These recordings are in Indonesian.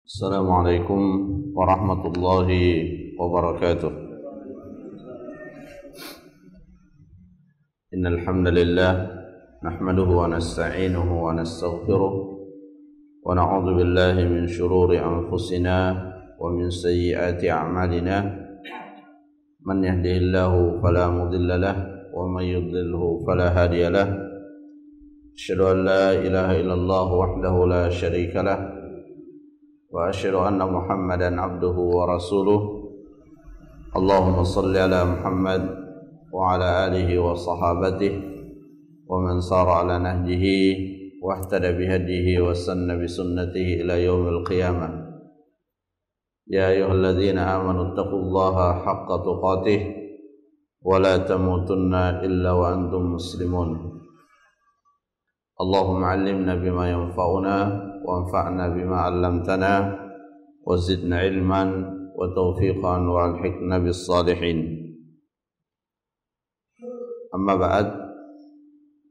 Assalamualaikum warahmatullahi wabarakatuh. Innal hamdalillah nahmaduhu wa nasta'inuhu wa nastaghfiruh wa na'udzu billahi min shururi anfusina wa min sayyiati a'malina. Man yahdihillahu fala mudilla lahu wa man yudlilhu fala hadiya lahu. Asyhadu an la ilaha illallah wahdahu la syarika lahu wa asyhadu anna Muhammadan abduhu wa rasuluh. Allahumma salli ala Muhammad wa ala alihi wa sahabatihi wa man sara ala nahjihi wa ihtada bihadihi wa sanna bi sunnatihi ila yaumil qiyamah. Ya ayyuhalladzina amanu taqullaha haqqa tuqatih wa la tamutunna illa wa antum muslimun. Allahumma 'allimna bima yanfa'una وانفعنا بما علمتنا وزدنا علما وتوفيقا والحقنا بالصالحين. أما بعد،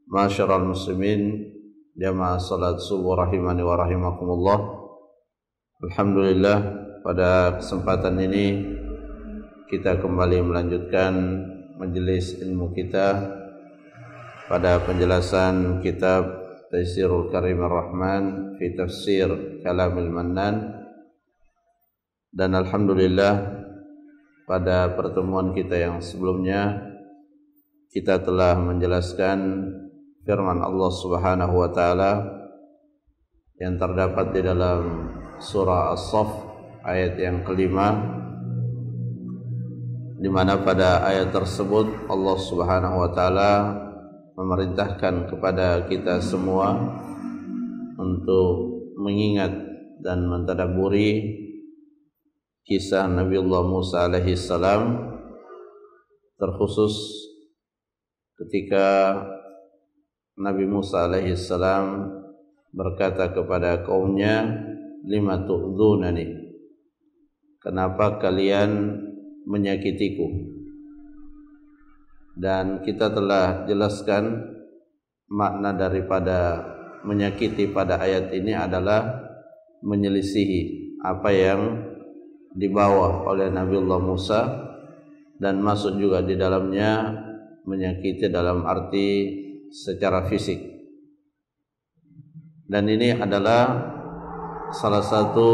معاشر المسلمين jamaah salat subuh rahimani wa rahimakumullah. Alhamdulillah, pada kesempatan ini kita kembali melanjutkan majelis ilmu kita pada penjelasan kitab Taysirul Karimir Rahman fi Tafsir Kalamil Mannan. Dan alhamdulillah, pada pertemuan kita yang sebelumnya kita telah menjelaskan firman Allah Subhanahu wa taala yang terdapat di dalam surah As-Saff ayat yang kelima, di mana pada ayat tersebut Allah Subhanahu wa taala memerintahkan kepada kita semua untuk mengingat dan mentadabburi kisah Nabiullah Musa alaihi salam, terkhusus ketika Nabi Musa alaihi salam berkata kepada kaumnya, lima tu'dzunani, kenapa kalian menyakitiku? Dan kita telah jelaskan makna daripada menyakiti pada ayat ini adalah menyelisihi apa yang dibawa oleh Nabiullah Musa, dan masuk juga di dalamnya menyakiti dalam arti secara fisik. Dan ini adalah salah satu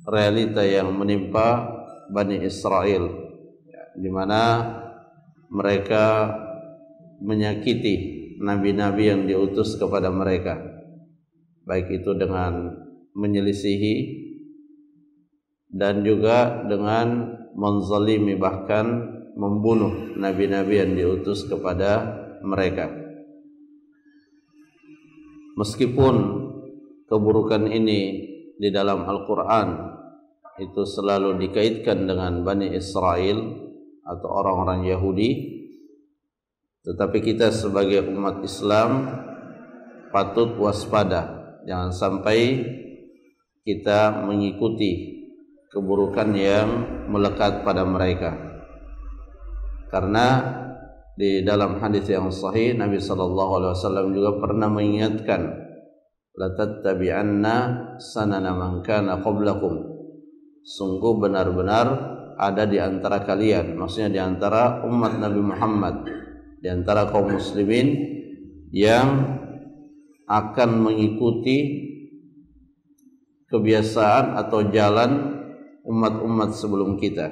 realita yang menimpa Bani Israel, di mana mereka menyakiti nabi-nabi yang diutus kepada mereka, baik itu dengan menyelisihi dan juga dengan menzalimi, bahkan membunuh nabi-nabi yang diutus kepada mereka. Meskipun keburukan ini di dalam Al-Quran itu selalu dikaitkan dengan Bani Israel atau orang-orang Yahudi, tetapi kita sebagai umat Islam patut waspada, jangan sampai kita mengikuti keburukan yang melekat pada mereka. Karena di dalam hadis yang sahih Nabi SAW juga pernah mengingatkan, la tattabi'anna sanana man kana qablakum, sungguh benar-benar ada di antara kalian, maksudnya di antara umat Nabi Muhammad, di antara kaum muslimin yang akan mengikuti kebiasaan atau jalan umat-umat sebelum kita.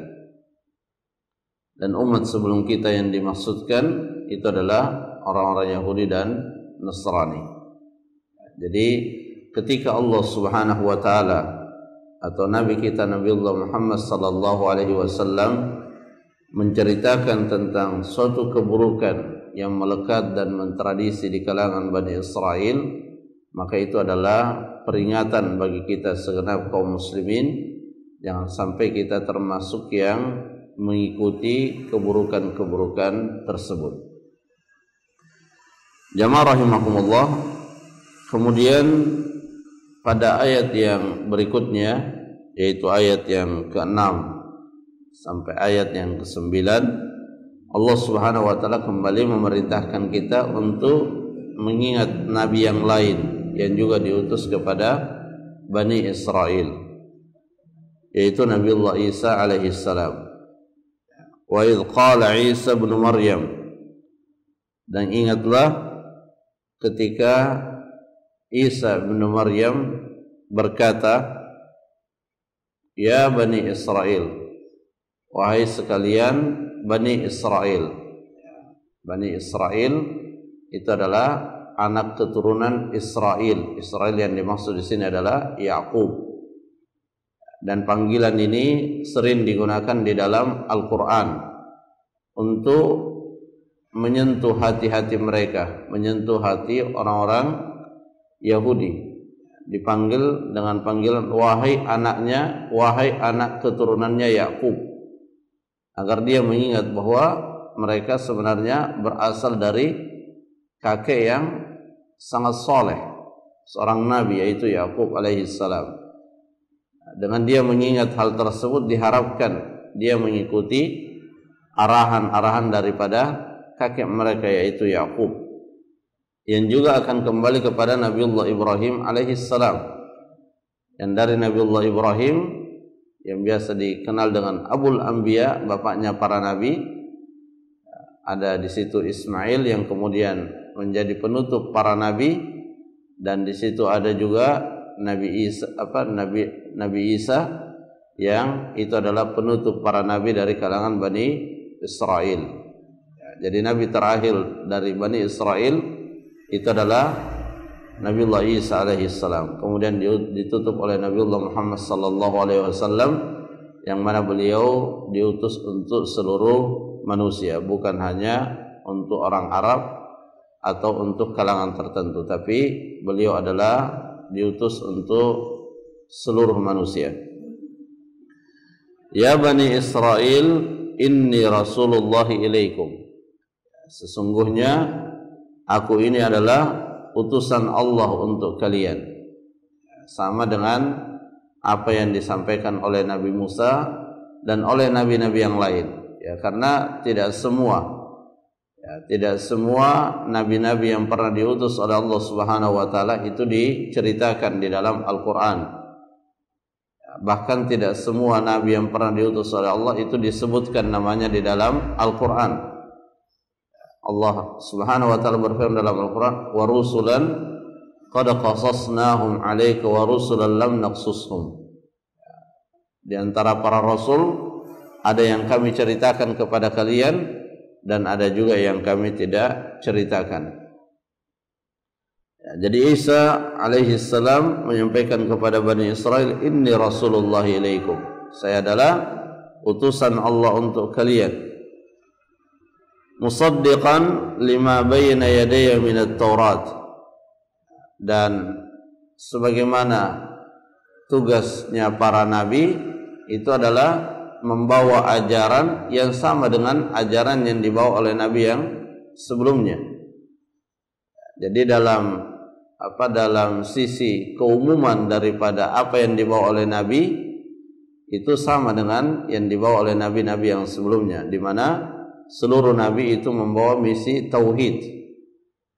Dan umat sebelum kita yang dimaksudkan itu adalah orang-orang Yahudi dan Nasrani. Jadi ketika Allah Subhanahu wa taala atau Nabi kita Nabiullah Muhammad sallallahu alaihi wasallam menceritakan tentang suatu keburukan yang melekat dan mentradisi di kalangan Bani Israel, maka itu adalah peringatan bagi kita segenap kaum muslimin, jangan sampai kita termasuk yang mengikuti keburukan-keburukan tersebut. Jamaah rahimakumullah, kemudian pada ayat yang berikutnya, yaitu ayat yang ke-6 sampai ayat yang ke-9, Allah Subhanahu wa taala kembali memerintahkan kita untuk mengingat nabi yang lain yang juga diutus kepada Bani Israel, yaitu Nabiullah Isa alaihi salam. Wa idh qala Isa bin Maryam, dan ingatlah ketika Isa bin Maryam berkata, ya Bani Israel, wahai sekalian Bani Israel. Bani Israel itu adalah anak keturunan Israel. Israel yang dimaksud di sini adalah Yakub. Dan panggilan ini sering digunakan di dalam Al-Quran untuk menyentuh hati-hati mereka, menyentuh hati orang-orang Yahudi. Dipanggil dengan panggilan wahai anaknya, wahai anak keturunannya Yakub, agar dia mengingat bahwa mereka sebenarnya berasal dari kakek yang sangat soleh, seorang nabi, yaitu Yakub alaihi salam. Dengan dia mengingat hal tersebut, diharapkan dia mengikuti arahan-arahan daripada kakek mereka, yaitu Yakub, yang juga akan kembali kepada Nabiullah Ibrahim alaihi salam. Dan dari Nabiullah Ibrahim yang biasa dikenal dengan Abul Anbiya, bapaknya para nabi, ada di situ Ismail yang kemudian menjadi penutup para nabi, dan di situ ada juga Nabi Isa yang itu adalah penutup para nabi dari kalangan Bani Israel. Jadi nabi terakhir dari Bani Israel itu adalah Nabiullah Isa alaihi salam. Kemudian ditutup oleh Nabiullah Muhammad sallallahu alaihi wasallam, yang mana beliau diutus untuk seluruh manusia, bukan hanya untuk orang Arab atau untuk kalangan tertentu, tapi beliau adalah diutus untuk seluruh manusia. Ya Bani Israel, inni Rasulullah ilaikum. Sesungguhnya aku ini adalah utusan Allah untuk kalian. Sama dengan apa yang disampaikan oleh Nabi Musa dan oleh nabi-nabi yang lain. Ya, karena tidak semua nabi-nabi yang pernah diutus oleh Allah Subhanahu wa taala itu diceritakan di dalam Al-Qur'an. Bahkan tidak semua nabi yang pernah diutus oleh Allah itu disebutkan namanya di dalam Al-Qur'an. Allah Subhanahu wa taala berfirman dalam Al-Qur'an, wa rusulan qad qasasnahum 'alaika wa rusulan lam naqsushum. Di antara para rasul ada yang kami ceritakan kepada kalian, dan ada juga yang kami tidak ceritakan. Ya, jadi Isa alaihi salam menyampaikan kepada Bani Israel, inni Rasulullah ilaikum. Saya adalah utusan Allah untuk kalian. Musaddiqan lima bayna yadayya minat Taurat. Dan sebagaimana tugasnya para nabi itu adalah membawa ajaran yang sama dengan ajaran yang dibawa oleh nabi yang sebelumnya. Jadi dalam sisi keumuman daripada apa yang dibawa oleh nabi itu sama dengan yang dibawa oleh nabi-nabi yang sebelumnya, di mana seluruh nabi itu membawa misi tauhid,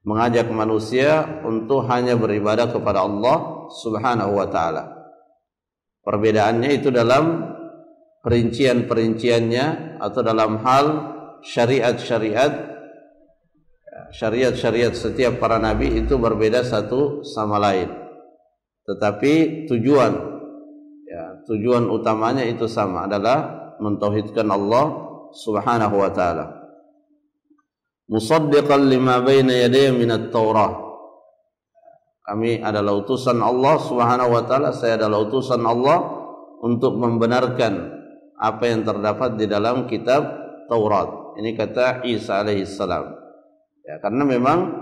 mengajak manusia untuk hanya beribadah kepada Allah Subhanahu wa taala. Perbedaannya itu dalam perincian-perinciannya atau dalam hal syariat-syariat setiap para nabi itu berbeda satu sama lain. Tetapi tujuan utamanya itu sama, adalah mentauhidkan Allah Subhanahu wa taala. Musaddiqan lima baina yadayya minat Taurah. Kami adalah utusan Allah Subhanahu wa taala, saya adalah utusan Allah untuk membenarkan apa yang terdapat di dalam kitab Taurat. Ini kata Isa alaihi salam. Ya, karena memang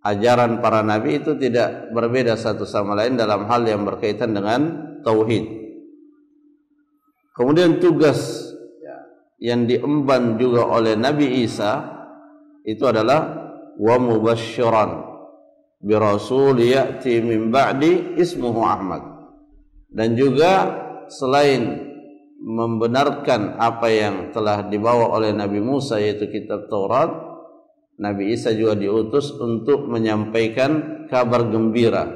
ajaran para nabi itu tidak berbeda satu sama lain dalam hal yang berkaitan dengan tauhid. Kemudian tugas yang diemban juga oleh Nabi Isa itu adalah wa mubasysyiran bi rasul ya'ti min ba'di ismuhu Ahmad. Dan juga selain membenarkan apa yang telah dibawa oleh Nabi Musa, yaitu kitab Taurat, Nabi Isa juga diutus untuk menyampaikan kabar gembira.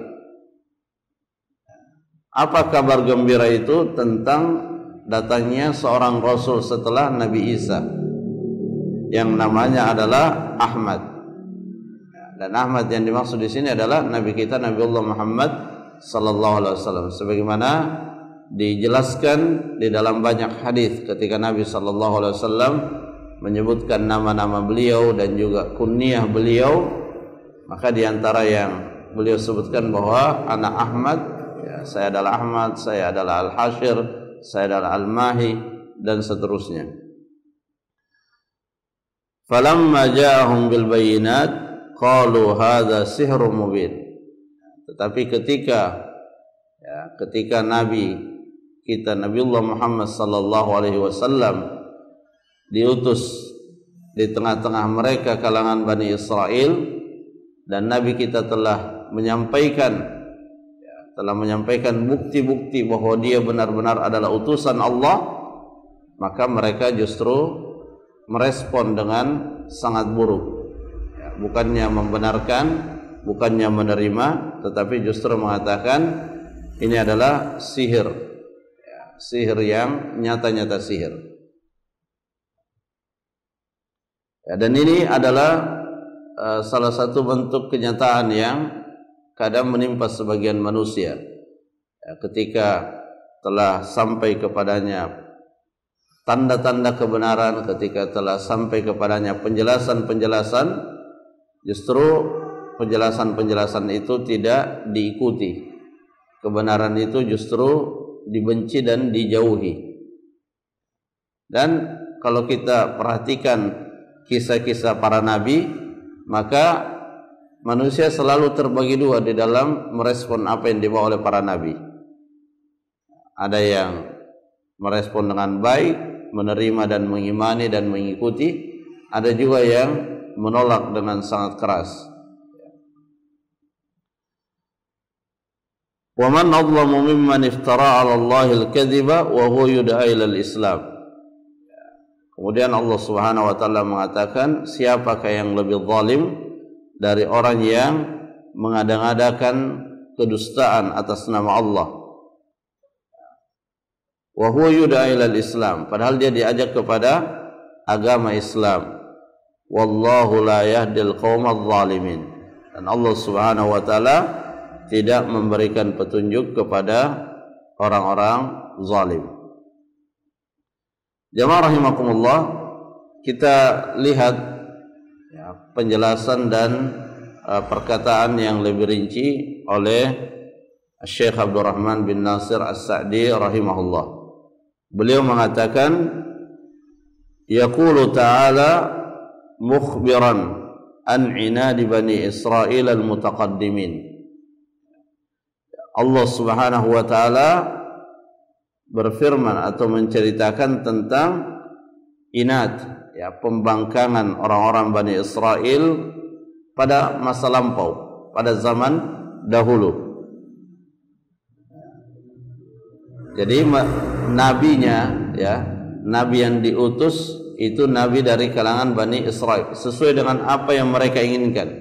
Apa kabar gembira itu? Tentang datangnya seorang Rasul setelah Nabi Isa yang namanya adalah Ahmad. Dan Ahmad yang dimaksud di sini adalah Nabi kita Nabiullah Muhammad sallallahu alaihi wasallam, sebagaimana dijelaskan di dalam banyak hadis ketika Nabi sallallahu alaihi wasallam menyebutkan nama-nama beliau dan juga kunyah beliau, maka di antara yang beliau sebutkan bahwa anak Ahmad, ya, saya adalah Ahmad, saya adalah Al-Hashir, saya adalah Al-Mahi, dan seterusnya. Falamma ja'ahum bil bayyinat qalu hadza sihrun mubin. Tetapi ketika Nabi kita Nabiullah Muhammad sallallahu alaihi wasallam diutus di tengah-tengah mereka kalangan Bani Israel, dan Nabi kita telah menyampaikan bukti-bukti bahwa dia benar-benar adalah utusan Allah, maka mereka justru merespon dengan sangat buruk. Bukannya membenarkan, bukannya menerima, tetapi justru mengatakan ini adalah sihir, sihir yang nyata-nyata sihir. Dan ini adalah salah satu bentuk kenyataan yang kadang menimpa sebagian manusia ketika telah sampai kepadanya tanda-tanda kebenaran, ketika telah sampai kepadanya penjelasan-penjelasan, justru penjelasan-penjelasan itu tidak diikuti. Kebenaran itu justru dibenci dan dijauhi. Dan kalau kita perhatikan kisah-kisah para nabi, maka manusia selalu terbagi dua di dalam merespon apa yang dibawa oleh para nabi. Ada yang merespon dengan baik, menerima dan mengimani dan mengikuti. Ada juga yang menolak dengan sangat keras. Wa man adlamu mimman iftara 'ala Allahi al-kadhiba wa huwa yud'a ila al-Islam. Kemudian Allah Subhanahu wa taala mengatakan, siapakah yang lebih zalim dari orang yang mengada-ngadakan kedustaan atas nama Allah. Wa huwa yud'a ila al-Islam, padahal dia diajak kepada agama Islam. Wallahu la yahdil qaumadh zalimin. Dan Allah Subhanahu wa taala tidak memberikan petunjuk kepada orang-orang zalim. Jamaah rahimakumullah, kita lihat penjelasan dan perkataan yang lebih rinci oleh Syekh Abdurrahman bin Nasir As-Sa'di rahimahullah. Beliau mengatakan, yaqulu ta'ala mukhbiran an inadi bani Israil al-mutaqaddimin. Allah Subhanahu wa taala berfirman atau menceritakan tentang inat, pembangkangan orang-orang Bani Israel pada masa lampau, pada zaman dahulu. Jadi nabinya, nabi yang diutus itu nabi dari kalangan Bani Israel sesuai dengan apa yang mereka inginkan.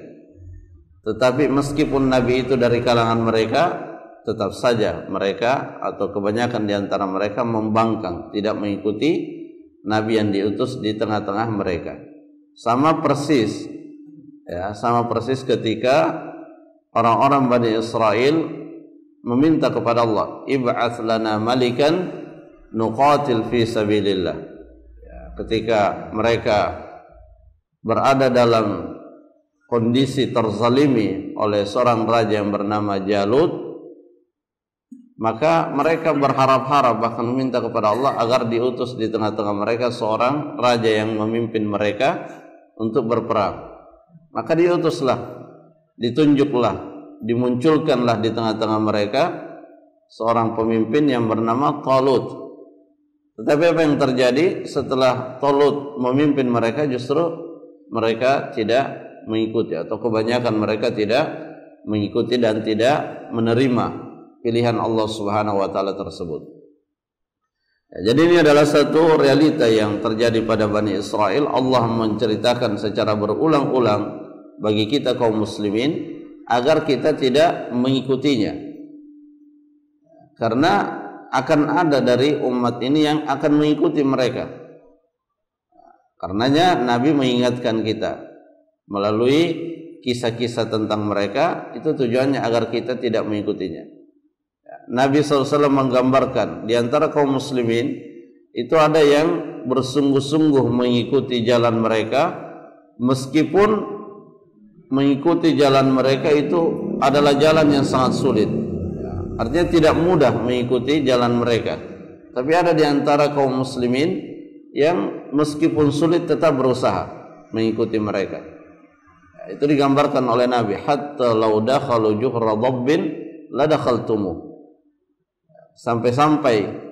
Tetapi meskipun nabi itu dari kalangan mereka, tetap saja mereka atau kebanyakan di antara mereka membangkang, tidak mengikuti nabi yang diutus di tengah-tengah mereka. Sama persis ketika orang-orang Bani Israel meminta kepada Allah, ib'ats lana malikan nuqatil fi sabilillah. Ketika mereka berada dalam kondisi terzalimi oleh seorang raja yang bernama Jalut, maka mereka berharap-harap, bahkan meminta kepada Allah agar diutus di tengah-tengah mereka seorang raja yang memimpin mereka untuk berperang. Maka diutuslah, ditunjuklah, dimunculkanlah di tengah-tengah mereka seorang pemimpin yang bernama Talut. Tetapi apa yang terjadi setelah Talut memimpin mereka, justru mereka tidak mengikuti, atau kebanyakan mereka tidak mengikuti dan tidak menerima pilihan Allah Subhanahu wa taala tersebut. Jadi ini adalah satu realita yang terjadi pada Bani Israel. Allah menceritakan secara berulang-ulang bagi kita kaum muslimin agar kita tidak mengikutinya. karena akan ada dari umat ini yang akan mengikuti mereka. Karenanya Nabi mengingatkan kita melalui kisah-kisah tentang mereka, itu tujuannya agar kita tidak mengikutinya. Nabi SAW menggambarkan di antara kaum muslimin itu ada yang bersungguh-sungguh mengikuti jalan mereka, meskipun mengikuti jalan mereka itu adalah jalan yang sangat sulit. Artinya tidak mudah mengikuti jalan mereka. Tapi ada di antara kaum muslimin yang meskipun sulit tetap berusaha mengikuti mereka. Itu digambarkan oleh Nabi, hatta law dakhalu juhra dhabbin la dakhaltumu. Sampai-sampai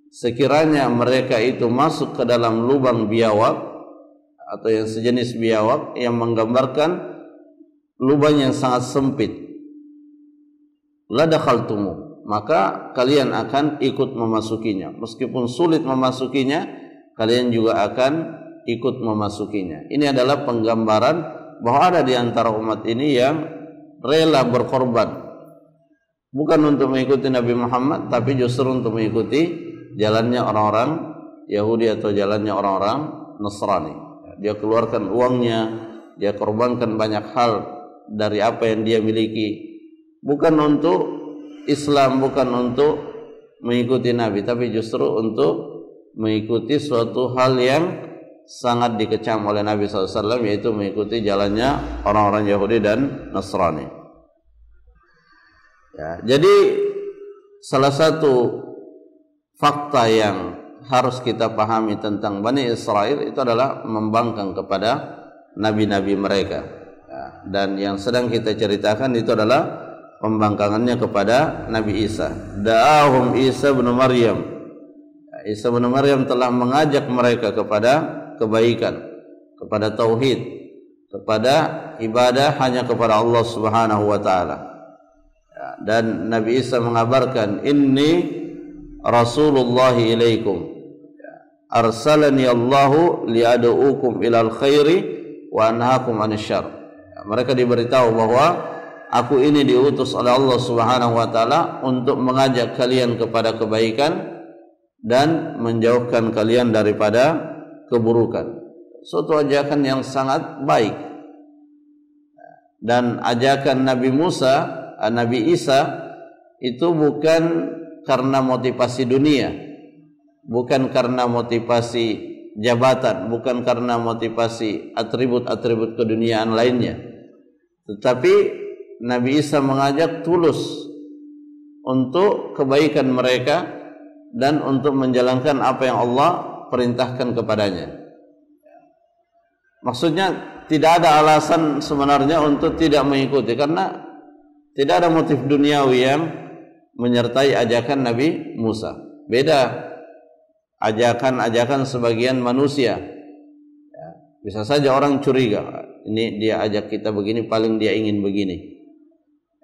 sekiranya mereka itu masuk ke dalam lubang biawak atau yang sejenis biawak, yang menggambarkan lubang yang sangat sempit, la dakhaltumu, maka kalian akan ikut memasukinya. Meskipun sulit memasukinya, kalian juga akan ikut memasukinya. Ini adalah penggambaran bahwa ada di antara umat ini yang rela berkorban, bukan untuk mengikuti Nabi Muhammad, tapi justru untuk mengikuti jalannya orang-orang Yahudi atau jalannya orang-orang Nasrani. Dia keluarkan uangnya, dia korbankan banyak hal dari apa yang dia miliki, bukan untuk Islam, bukan untuk mengikuti Nabi, tapi justru untuk mengikuti suatu hal yang sangat dikecam oleh Nabi SAW, yaitu mengikuti jalannya orang-orang Yahudi dan Nasrani. Ya, jadi salah satu fakta yang harus kita pahami tentang Bani Israel itu adalah membangkang kepada nabi-nabi mereka. Ya, dan yang sedang kita ceritakan itu adalah pembangkangannya kepada Nabi Isa. Da'ahum Isa bin Maryam. Isa bin Maryam telah mengajak mereka kepada kebaikan, kepada tauhid, kepada ibadah hanya kepada Allah Subhanahu wa taala. Dan Nabi Isa mengabarkan, inni Rasulullah ilaikum, arsalani Allahu li'ad'ukum ilal khairi wa anhaakum 'anil syarr. Mereka diberitahu bahwa aku ini diutus oleh Allah Subhanahu wa taala untuk mengajak kalian kepada kebaikan dan menjauhkan kalian daripada keburukan. Suatu ajakan yang sangat baik. Dan ajakan Nabi Isa itu bukan karena motivasi dunia, bukan karena motivasi jabatan, bukan karena motivasi atribut-atribut keduniaan lainnya. Tetapi Nabi Isa mengajak tulus untuk kebaikan mereka dan untuk menjalankan apa yang Allah perintahkan kepadanya. Maksudnya tidak ada alasan sebenarnya untuk tidak mengikuti, karena tidak ada motif duniawi yang menyertai ajakan Nabi Musa. Beda ajakan-ajakan sebagian manusia. Ya, bisa saja orang curiga, ini dia ajak kita begini, paling dia ingin begini.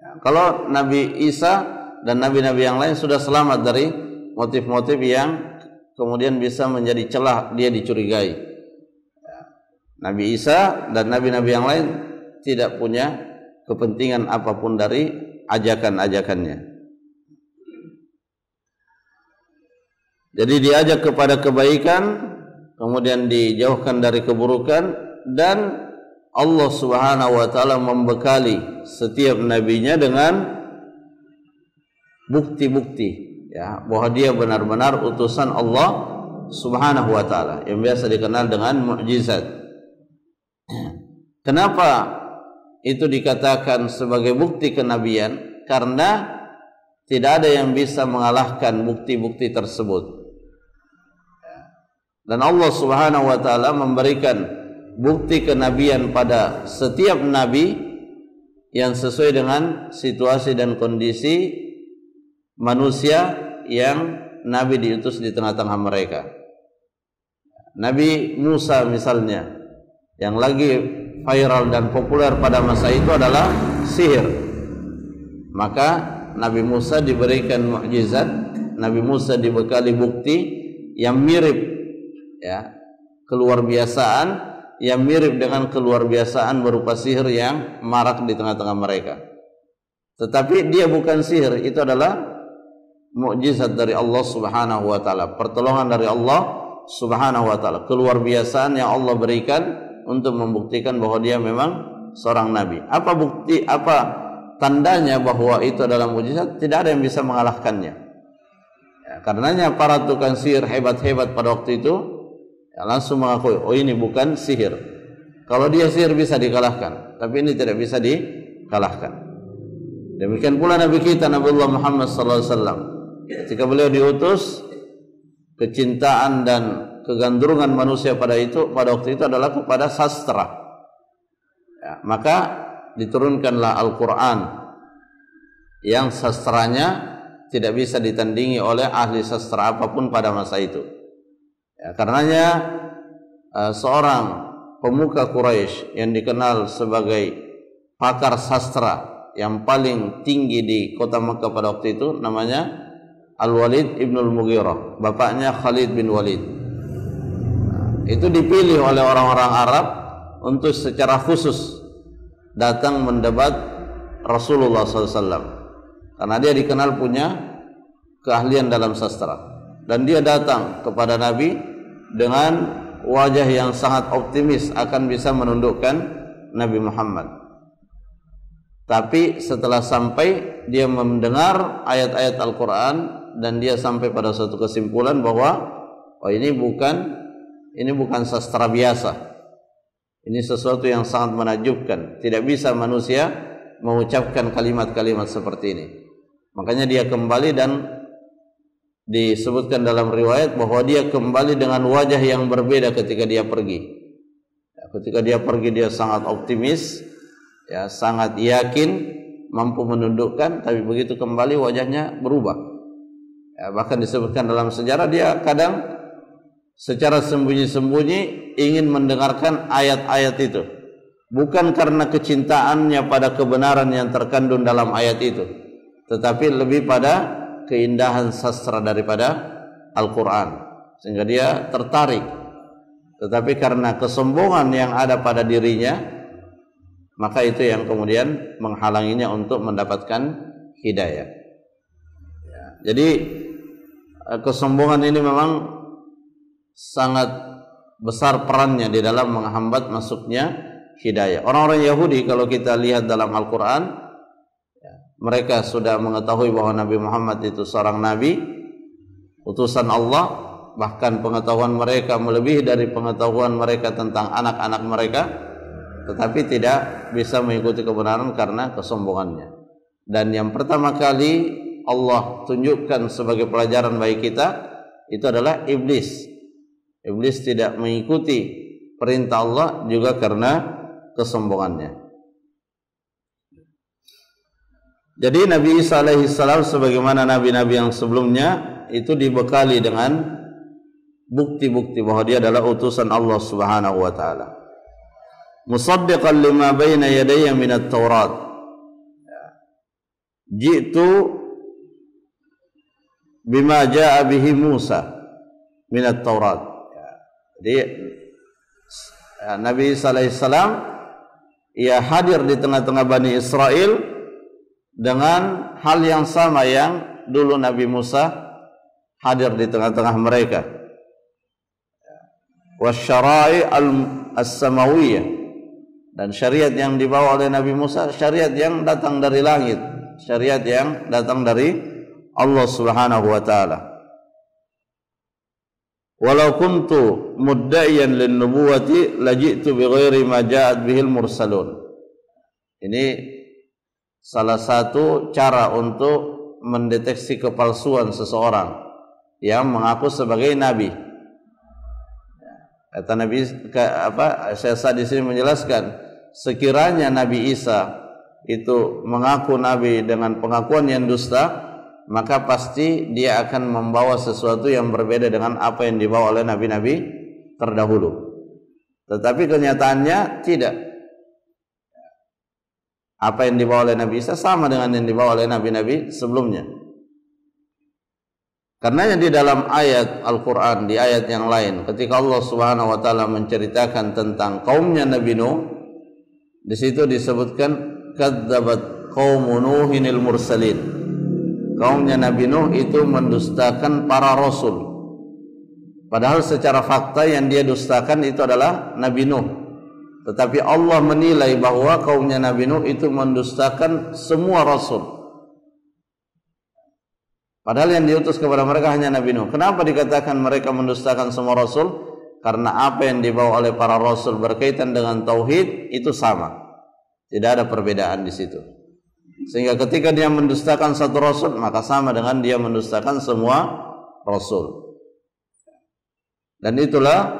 Ya, kalau Nabi Isa dan nabi-nabi yang lain sudah selamat dari motif-motif yang kemudian bisa menjadi celah dia dicurigai. Nabi Isa dan nabi-nabi yang lain tidak punya kepentingan apapun dari ajakan-ajakannya. Jadi diajak kepada kebaikan, kemudian dijauhkan dari keburukan, dan Allah Subhanahu wa taala membekali setiap nabinya dengan bukti-bukti, ya, bahwa dia benar-benar utusan Allah Subhanahu wa taala, yang biasa dikenal dengan mukjizat. Kenapa itu dikatakan sebagai bukti kenabian? Karena tidak ada yang bisa mengalahkan bukti-bukti tersebut. Dan Allah Subhanahu wa taala memberikan bukti kenabian pada setiap nabi yang sesuai dengan situasi dan kondisi manusia yang Nabi diutus di tengah-tengah mereka. Nabi Musa misalnya, yang lagi viral dan populer pada masa itu adalah sihir. Maka Nabi Musa diberikan mukjizat, Nabi Musa dibekali bukti yang mirip, ya, keluar biasaan, yang mirip dengan keluar biasaan berupa sihir yang marak di tengah-tengah mereka. Tetapi dia bukan sihir, itu adalah mukjizat dari Allah Subhanahu wa taala, pertolongan dari Allah Subhanahu wa taala, keluar biasaan yang Allah berikan untuk membuktikan bahwa dia memang seorang nabi. Apa bukti, apa tandanya bahwa itu adalah mukjizat? Tidak ada yang bisa mengalahkannya. Ya, karenanya para tukang sihir hebat-hebat pada waktu itu ya, langsung mengakui, oh ini bukan sihir. Kalau dia sihir bisa dikalahkan, tapi ini tidak bisa dikalahkan. Demikian pula Nabi kita Nabiullah Muhammad sallallahu alaihi wasallam, ketika beliau diutus, kecintaan dan kegandrungan manusia pada waktu itu adalah kepada sastra. Ya, maka diturunkanlah Al-Quran yang sastranya tidak bisa ditandingi oleh ahli sastra apapun pada masa itu. Ya, karenanya seorang pemuka Quraisy yang dikenal sebagai pakar sastra yang paling tinggi di kota Makkah pada waktu itu namanya Al-Walid ibn al-Mughirah, bapaknya Khalid bin Walid. Itu dipilih oleh orang-orang Arab untuk secara khusus datang mendebat Rasulullah SAW, karena dia dikenal punya keahlian dalam sastra. Dan dia datang kepada Nabi dengan wajah yang sangat optimis akan bisa menundukkan Nabi Muhammad. Tapi setelah sampai, dia mendengar ayat-ayat Al-Quran dan dia sampai pada suatu kesimpulan bahwa oh ini bukan sastra biasa. Ini sesuatu yang sangat menakjubkan. Tidak bisa manusia mengucapkan kalimat-kalimat seperti ini. Makanya dia kembali, dan disebutkan dalam riwayat bahwa dia kembali dengan wajah yang berbeda ketika dia pergi. Ketika dia pergi dia sangat optimis, ya, sangat yakin mampu menundukkan, tapi begitu kembali wajahnya berubah. Ya, bahkan disebutkan dalam sejarah dia kadang secara sembunyi-sembunyi ingin mendengarkan ayat-ayat itu, bukan karena kecintaannya pada kebenaran yang terkandung dalam ayat itu, tetapi lebih pada keindahan sastra daripada Al-Quran, sehingga dia tertarik. Tetapi karena kesombongan yang ada pada dirinya, maka itu yang kemudian menghalanginya untuk mendapatkan hidayah. Ya, jadi kesombongan ini memang sangat besar perannya di dalam menghambat masuknya hidayah. Orang-orang Yahudi kalau kita lihat dalam Al-Quran, ya, mereka sudah mengetahui bahwa Nabi Muhammad itu seorang nabi, utusan Allah, bahkan pengetahuan mereka melebihi dari pengetahuan mereka tentang anak-anak mereka, tetapi tidak bisa mengikuti kebenaran karena kesombongannya. Dan yang pertama kali Allah tunjukkan sebagai pelajaran bagi kita itu adalah iblis. Iblis tidak mengikuti perintah Allah juga karena kesombongannya. Jadi Nabi Isa alaihissalam sebagaimana nabi-nabi yang sebelumnya itu dibekali dengan bukti-bukti bahwa dia adalah utusan Allah Subhanahu wa taala. Musaddiqan lima baina yadayya minat Taurat. Jitu bima jaa bihi Musa minat Taurat. Jadi Nabi Isa alaihissalam ia hadir di tengah-tengah Bani Israel dengan hal yang sama yang dulu Nabi Musa hadir di tengah-tengah mereka. Wasyara'i as-samawiyah, dan syariat yang dibawa oleh Nabi Musa syariat yang datang dari langit, syariat yang datang dari Allah Subhanahu wa taala. Walau kuntu mudda'iyan lin-nubuwati laji'tu bighairi ma ja'at bihil mursalun. Ini salah satu cara untuk mendeteksi kepalsuan seseorang yang mengaku sebagai nabi. Kata Nabi Syekh di sini menjelaskan, sekiranya Nabi Isa itu mengaku nabi dengan pengakuan yang dusta, maka pasti dia akan membawa sesuatu yang berbeda dengan apa yang dibawa oleh nabi-nabi terdahulu. Tetapi kenyataannya tidak. Apa yang dibawa oleh Nabi Isa sama dengan yang dibawa oleh nabi-nabi sebelumnya. Karena di dalam ayat Al-Quran, di ayat yang lain, ketika Allah Subhanahu wa taala menceritakan tentang kaumnya Nabi Nuh, di situ disebutkan kadzabat qaumu Nuhinil mursalin. kaumnya Nabi Nuh itu mendustakan para rasul. Padahal secara fakta yang dia dustakan itu adalah Nabi Nuh. Tetapi Allah menilai bahwa kaumnya Nabi Nuh itu mendustakan semua rasul. Padahal yang diutus kepada mereka hanya Nabi Nuh. Kenapa dikatakan mereka mendustakan semua rasul? Karena apa yang dibawa oleh para rasul berkaitan dengan tauhid itu sama. Tidak ada perbedaan di situ. Sehingga ketika dia mendustakan satu rasul, maka sama dengan dia mendustakan semua rasul. Dan itulah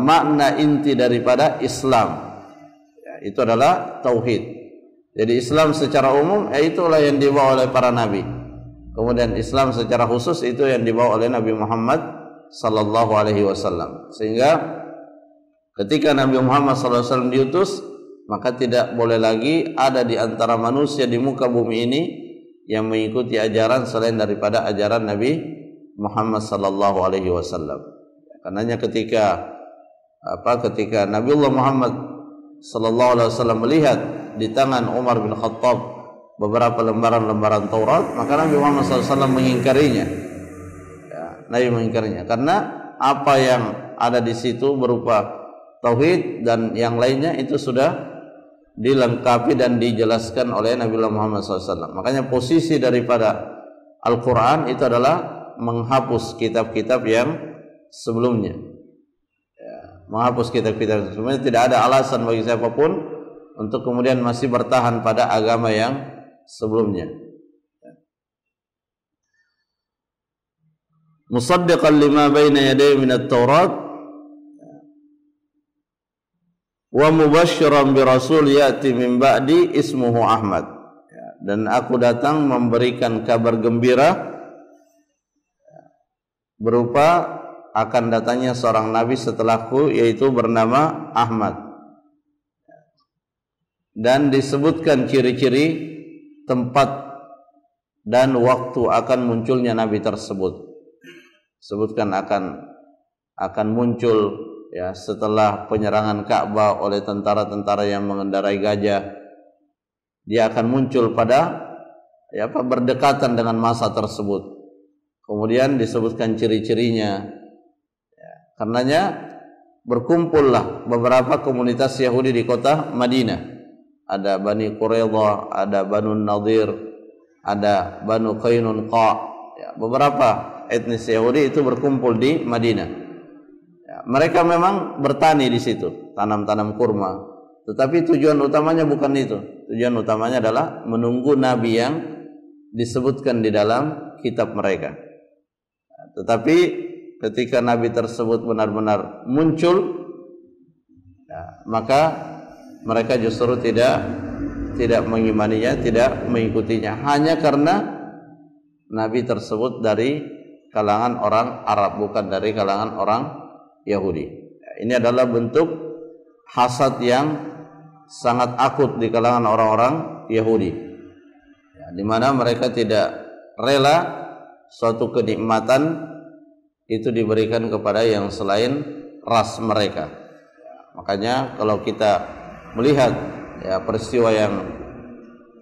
makna inti daripada Islam. Itu adalah tauhid. Jadi Islam secara umum itulah yang dibawa oleh para nabi. Kemudian Islam secara khusus itu yang dibawa oleh Nabi Muhammad sallallahu alaihi wasallam. Sehingga ketika Nabi Muhammad sallallahu alaihi wasallam diutus, maka tidak boleh lagi ada di antara manusia di muka bumi ini yang mengikuti ajaran selain daripada ajaran Nabi Muhammad sallallahu alaihi wasallam. Karenanya ketika Nabiullah Muhammad sallallahu alaihi wasallam melihat di tangan Umar bin Khattab beberapa lembaran-lembaran Taurat, maka Nabi Muhammad sallallahu alaihi wasallam mengingkarinya. Nabi mengingkarinya karena apa yang ada di situ berupa tauhid dan yang lainnya itu sudah dilengkapi dan dijelaskan oleh Nabi Muhammad SAW. Makanya posisi daripada Al-Quran itu adalah menghapus kitab-kitab yang sebelumnya. Menghapus kitab-kitab sebelumnya. Tidak ada alasan bagi siapapun untuk kemudian masih bertahan pada agama yang sebelumnya. Musaddiqan lima baina yadayhi min at-Taurat wa mubasysyiran bi rasul ya'ti min ba'di ismuhu Ahmad. Dan aku datang memberikan kabar gembira berupa akan datangnya seorang nabi setelahku, yaitu bernama Ahmad. Dan disebutkan ciri-ciri tempat dan waktu akan munculnya nabi tersebut. Sebutkan akan muncul ya setelah penyerangan Ka'bah oleh tentara-tentara yang mengendarai gajah. Dia akan muncul pada berdekatan dengan masa tersebut. Kemudian disebutkan ciri-cirinya. Ya, karenanya berkumpullah beberapa komunitas Yahudi di kota Madinah. Ada Bani Quraidah, ada Banu Nadir, ada Banu Qainuqa. Ya, beberapa etnis Yahudi itu berkumpul di Madinah. Ya, mereka memang bertani di situ, tanam-tanam kurma. Tetapi tujuan utamanya bukan itu. Tujuan utamanya adalah menunggu nabi yang disebutkan di dalam kitab mereka. Ya, tetapi ketika nabi tersebut benar-benar muncul, ya, maka mereka justru tidak mengimaninya, tidak mengikutinya, hanya karena nabi tersebut dari kalangan orang Arab, bukan dari kalangan orang Yahudi. Ini adalah bentuk hasad yang sangat akut di kalangan orang-orang Yahudi, ya, di mana mereka tidak rela suatu kenikmatan itu diberikan kepada yang selain ras mereka. Ya, makanya kalau kita melihat ya peristiwa yang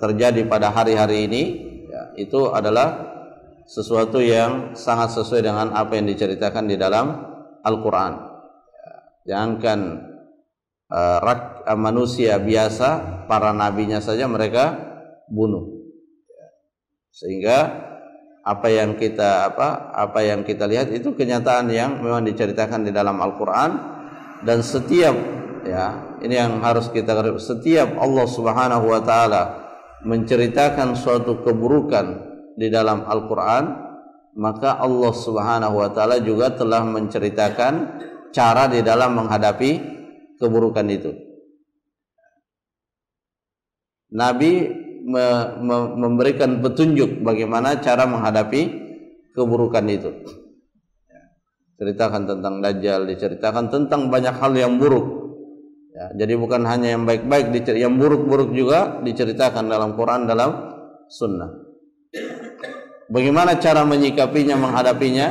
terjadi pada hari-hari ini, ya, itu adalah sesuatu yang sangat sesuai dengan apa yang diceritakan di dalam Al-Quran. Jangankan manusia biasa, para nabinya saja mereka bunuh. Sehingga apa yang kita lihat itu kenyataan yang memang diceritakan di dalam Al-Quran. Dan setiap ini yang harus kita ketahui, setiap Allah Subhanahu wa taala menceritakan suatu keburukan di dalam Al-Quran, maka Allah Subhanahu wa ta'ala juga telah menceritakan cara di dalam menghadapi keburukan itu. Nabi memberikan petunjuk bagaimana cara menghadapi keburukan itu. Ceritakan tentang Dajjal, diceritakan tentang banyak hal yang buruk. Ya, jadi bukan hanya yang baik-baik, yang buruk-buruk juga diceritakan dalam Quran, dalam Sunnah. Bagaimana cara menyikapinya, menghadapinya?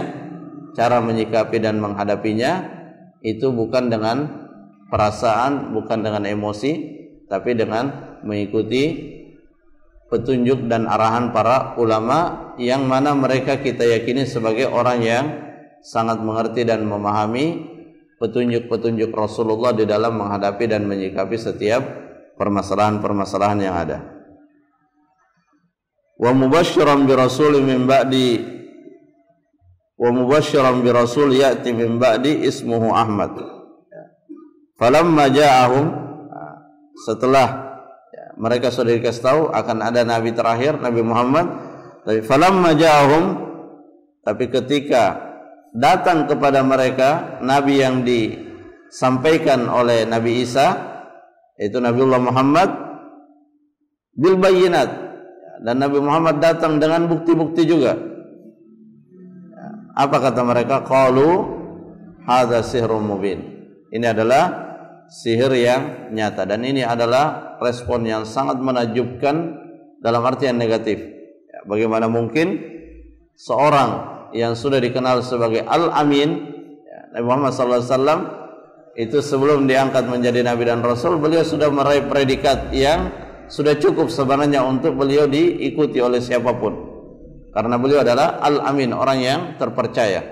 Cara menyikapi dan menghadapinya itu bukan dengan perasaan, bukan dengan emosi, tapi dengan mengikuti petunjuk dan arahan para ulama, yang mana mereka kita yakini sebagai orang yang sangat mengerti dan memahami petunjuk-petunjuk Rasulullah di dalam menghadapi dan menyikapi setiap permasalahan-permasalahan yang ada. Wa mubasysyiran bi rasulin min ba'di, wa mubasysyiran bi rasul ya'ti min ba'di ismuhu Ahmad. Falamma ja'ahum, setelah mereka sudah dikasih tahu akan ada nabi terakhir, Nabi Muhammad. Tapi falamma ja'ahum, tapi ketika datang kepada mereka nabi yang disampaikan oleh Nabi Isa, yaitu Nabiullah Muhammad, bil bayyinat, dan Nabi Muhammad datang dengan bukti-bukti juga. Apa kata mereka? Qalu hadza sihrun mubin. Ini adalah sihir yang nyata, dan ini adalah respon yang sangat menakjubkan dalam arti yang negatif. Bagaimana mungkin seorang yang sudah dikenal sebagai Al-Amin, Nabi Muhammad SAW, itu sebelum diangkat menjadi Nabi dan Rasul, beliau sudah meraih predikat yang sudah cukup sebenarnya untuk beliau diikuti oleh siapapun, karena beliau adalah Al-Amin, orang yang terpercaya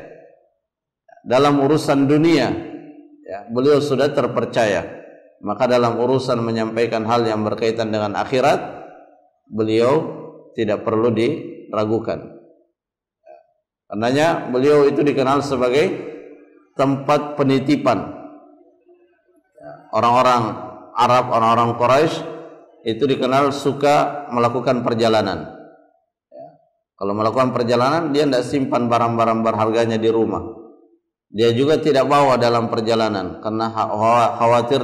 dalam urusan dunia. Beliau sudah terpercaya, maka dalam urusan menyampaikan hal yang berkaitan dengan akhirat, beliau tidak perlu diragukan. Karenanya beliau itu dikenal sebagai tempat penitipan. Orang-orang Arab, orang-orang Quraisy itu dikenal suka melakukan perjalanan. Kalau melakukan perjalanan, dia tidak simpan barang-barang berharganya di rumah. Dia juga tidak bawa dalam perjalanan karena khawatir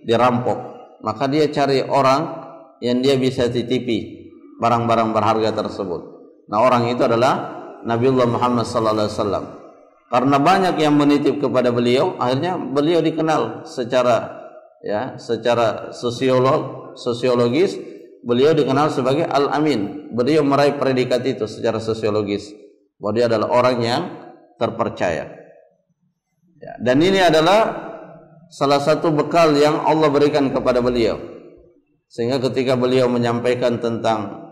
dirampok. Maka dia cari orang yang dia bisa titipi barang-barang berharga tersebut. Nah, orang itu adalah Nabiullah Muhammad SAW. Karena banyak yang menitip kepada beliau, akhirnya beliau dikenal secara sosiologis, beliau dikenal sebagai Al-Amin. Beliau meraih predikat itu secara sosiologis, bahwa dia adalah orang yang terpercaya. Dan ini adalah salah satu bekal yang Allah berikan kepada beliau, sehingga ketika beliau menyampaikan tentang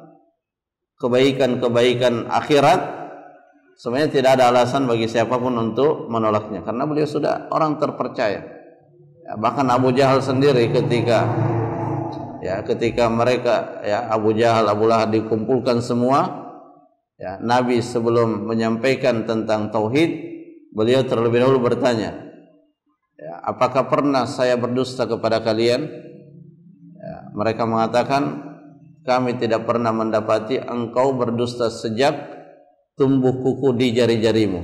kebaikan-kebaikan akhirat, sebenarnya tidak ada alasan bagi siapapun untuk menolaknya, karena beliau sudah orang terpercaya. Bahkan Abu Jahal sendiri ketika mereka, Abu Jahal, Abu Lahab dikumpulkan semua, Nabi sebelum menyampaikan tentang tauhid, beliau terlebih dahulu bertanya, apakah pernah saya berdusta kepada kalian? Mereka mengatakan, kami tidak pernah mendapati engkau berdusta sejak tumbuh kuku di jari-jarimu.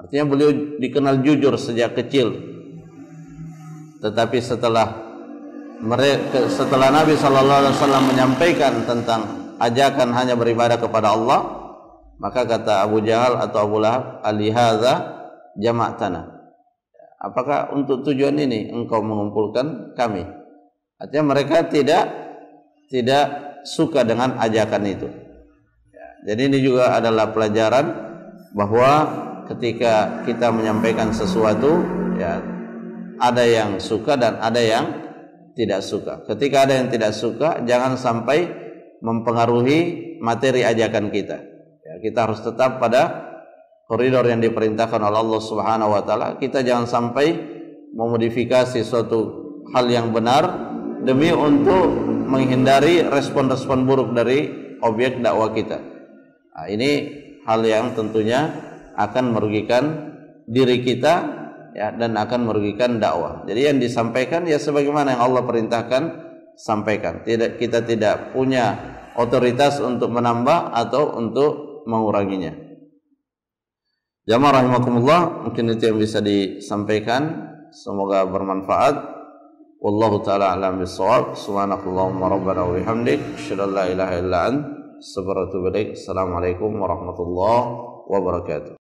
Artinya beliau dikenal jujur sejak kecil. Tetapi setelah Nabi SAW menyampaikan tentang ajakan hanya beribadah kepada Allah, maka kata Abu Jahal atau Abu Lahab, alihadza jama'tana, apakah untuk tujuan ini engkau mengumpulkan kami? Artinya mereka tidak suka dengan ajakan itu. Jadi ini juga adalah pelajaran bahwa ketika kita menyampaikan sesuatu, ada yang suka dan ada yang tidak suka. Ketika ada yang tidak suka, jangan sampai mempengaruhi materi ajakan kita. Kita harus tetap pada koridor yang diperintahkan oleh Allah Subhanahu wa taala. Kita jangan sampai memodifikasi suatu hal yang benar demi untuk menghindari respon-respon buruk dari objek dakwah kita. Nah, ini hal yang tentunya akan merugikan diri kita, dan akan merugikan dakwah. Jadi yang disampaikan sebagaimana yang Allah perintahkan, sampaikan. Kita tidak punya otoritas untuk menambah atau untuk menguranginya. Jamaah rahimakumullah, mungkin itu yang bisa disampaikan, semoga bermanfaat. Wallahu taala a'lam bissawab. Subhanakallahumma rabbana wa bihamdik, asyhadu an la ilaha illa anta, astaghfiruka wa atubu ilaik. Assalamualaikum warahmatullahi wabarakatuh.